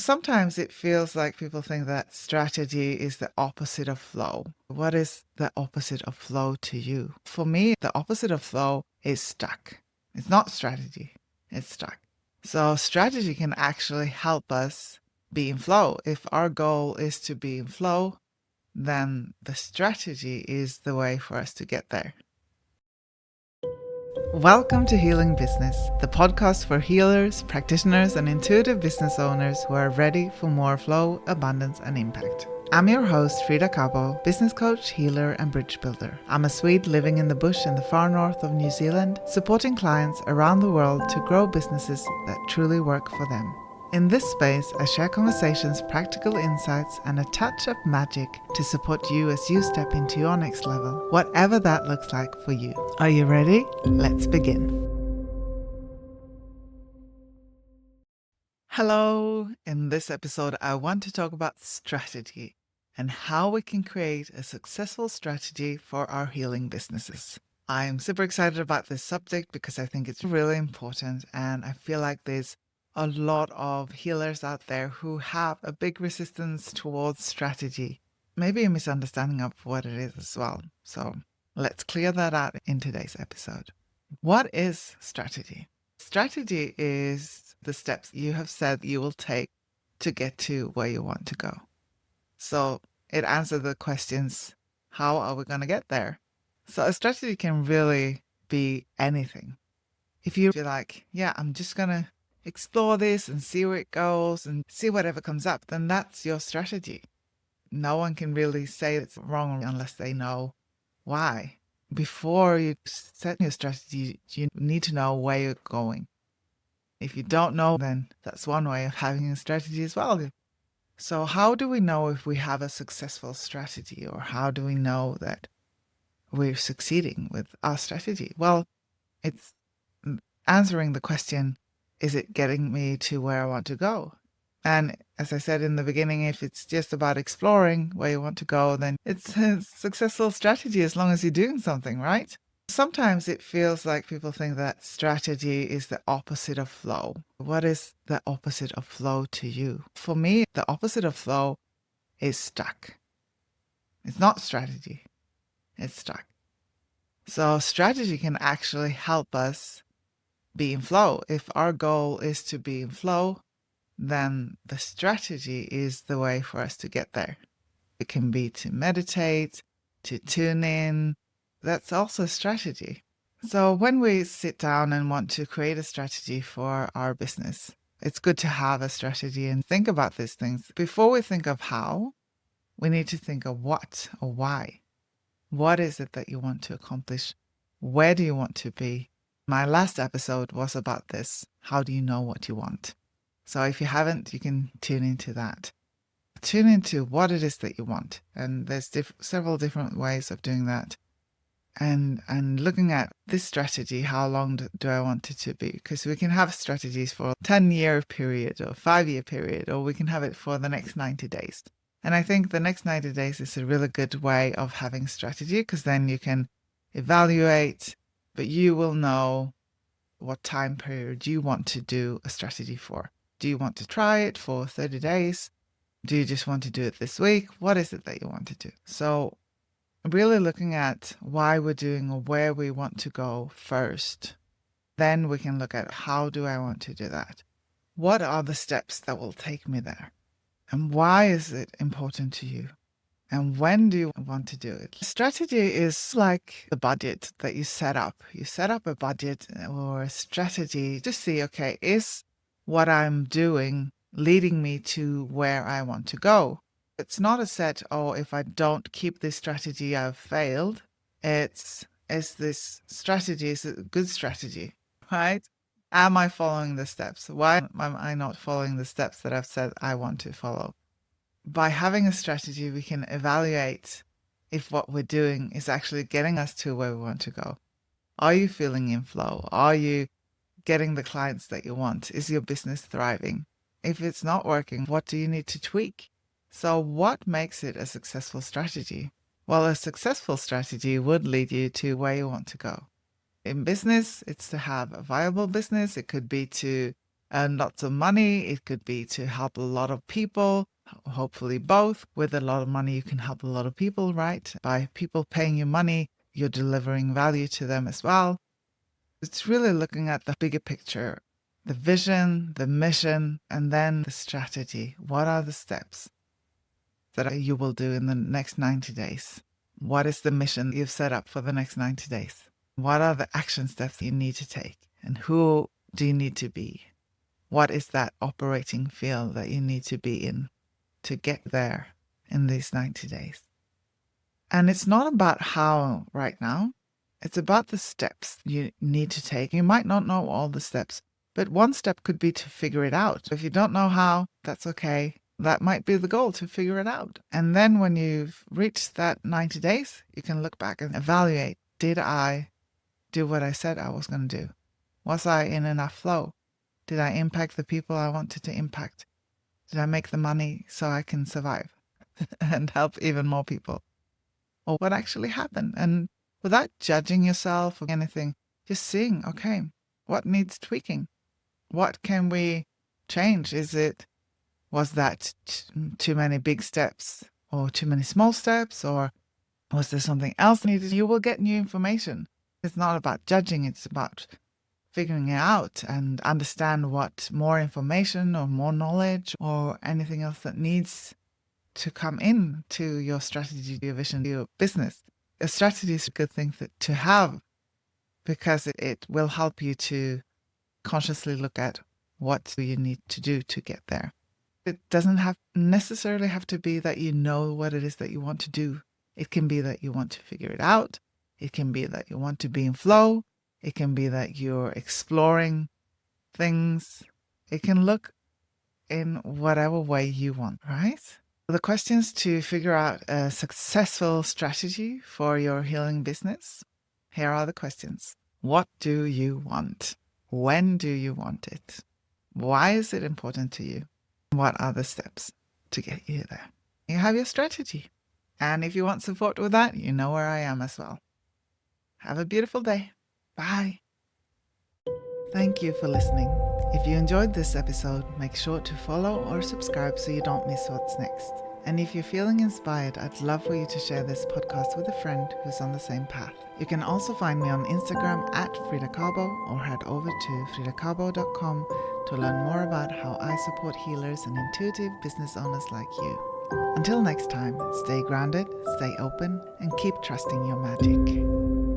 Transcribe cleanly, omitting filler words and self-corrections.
Sometimes it feels like people think that strategy is the opposite of flow. What is the opposite of flow to you? For me, the opposite of flow is stuck. It's not strategy, it's stuck. So, strategy can actually help us be in flow. If our goal is to be in flow, then the strategy is the way for us to get there. Welcome to Healing Business, the podcast for healers, practitioners, and intuitive business owners who are ready for more flow, abundance, and impact. I'm your host, Frida Cabo, business coach, healer, and bridge builder. I'm a Swede living in the bush in the far north of New Zealand, supporting clients around the world to grow businesses that truly work for them. In this space, I share conversations, practical insights, and a touch of magic to support you as you step into your next level, whatever that looks like for you. Are you ready? Let's begin. Hello. In this episode, I want to talk about strategy and how we can create a successful strategy for our healing businesses. I'm super excited about this subject because I think it's really important, and I feel like there's a lot of healers out there who have a big resistance towards strategy, maybe a misunderstanding of what it is as well. So let's clear that out in today's episode. What is strategy? Strategy is the steps you have said you will take to get to where you want to go. So it answers the questions, how are we going to get there? So a strategy can really be anything. If you feel like, yeah, I'm just going to explore this and see where it goes and see whatever comes up, then that's your strategy. No one can really say it's wrong unless they know why. Before you set your strategy, you need to know where you're going. If you don't know, then that's one way of having a strategy as well. So how do we know if we have a successful strategy, or how do we know that we're succeeding with our strategy? Well, it's answering the question, is it getting me to where I want to go? And as I said in the beginning, if it's just about exploring where you want to go, then it's a successful strategy as long as you're doing something, right? Sometimes it feels like people think that strategy is the opposite of flow. What is the opposite of flow to you? For me, the opposite of flow is stuck. It's not strategy, it's stuck. So strategy can actually help us be in flow. If our goal is to be in flow, then the strategy is the way for us to get there. It can be to meditate, to tune in. That's also a strategy. So when we sit down and want to create a strategy for our business, it's good to have a strategy and think about these things. Before we think of how, we need to think of what or why. What is it that you want to accomplish? Where do you want to be? My last episode was about this. How do you know what you want? So if you haven't, you can tune into that. Tune into what it is that you want. And there's several different ways of doing that. And looking at this strategy, how long do I want it to be? Because we can have strategies for a 10-year period or 5-year period, or we can have it for the next 90 days. And I think the next 90 days is a really good way of having strategy, because then you can evaluate, but you will know what time period you want to do a strategy for. Do you want to try it for 30 days? Do you just want to do it this week? What is it that you want to do? So really looking at why we're doing or where we want to go first. Then we can look at, how do I want to do that? What are the steps that will take me there? And why is it important to you? And when do you want to do it? Strategy is like the budget that you set up. You set up a budget or a strategy to see, okay, is what I'm doing leading me to where I want to go? It's not a set, oh, if I don't keep this strategy, I've failed. Is this strategy is a good strategy, right? Am I following the steps? Why am I not following the steps that I've said I want to follow? By having a strategy, we can evaluate if what we're doing is actually getting us to where we want to go. Are you feeling in flow? Are you getting the clients that you want? Is your business thriving? If it's not working, what do you need to tweak? So what makes it a successful strategy? Well, a successful strategy would lead you to where you want to go. In business, it's to have a viable business. It could be to earn lots of money. It could be to help a lot of people, hopefully both. With a lot of money, you can help a lot of people, right? By people paying you money, you're delivering value to them as well. It's really looking at the bigger picture, the vision, the mission, and then the strategy. What are the steps that you will do in the next 90 days? What is the mission you've set up for the next 90 days? What are the action steps you need to take? And who do you need to be? What is that operating field that you need to be in to get there in these 90 days? And it's not about how right now. It's about the steps you need to take. You might not know all the steps, but one step could be to figure it out. If you don't know how, that's okay. That might be the goal, to figure it out. And then when you've reached that 90 days, you can look back and evaluate, did I do what I said I was going to do? Was I in enough flow? Did I impact the people I wanted to impact? Did I make the money so I can survive and help even more people? Or what actually happened? And without judging yourself or anything, just seeing, okay, what needs tweaking? What can we change? Was that too many big steps or too many small steps, or was there something else needed? You will get new information. It's not about judging. It's about figuring it out and understand what more information or more knowledge or anything else that needs to come in to your strategy, your vision, your business. A strategy is a good thing to have, because it will help you to consciously look at what do you need to do to get there. It doesn't necessarily have to be that you know what it is that you want to do. It can be that you want to figure it out. It can be that you want to be in flow. It can be that you're exploring things. It can look in whatever way you want, right? The questions to figure out a successful strategy for your healing business. Here are the questions. What do you want? When do you want it? Why is it important to you? What are the steps to get you there? You have your strategy. And if you want support with that, you know where I am as well. Have a beautiful day. Bye. Thank you for listening. If you enjoyed this episode, make sure to follow or subscribe so you don't miss what's next. And if you're feeling inspired, I'd love for you to share this podcast with a friend who's on the same path. You can also find me on Instagram at Frida Cabo, or head over to fridacabo.com to learn more about how I support healers and intuitive business owners like you. Until next time, stay grounded, stay open, and keep trusting your magic.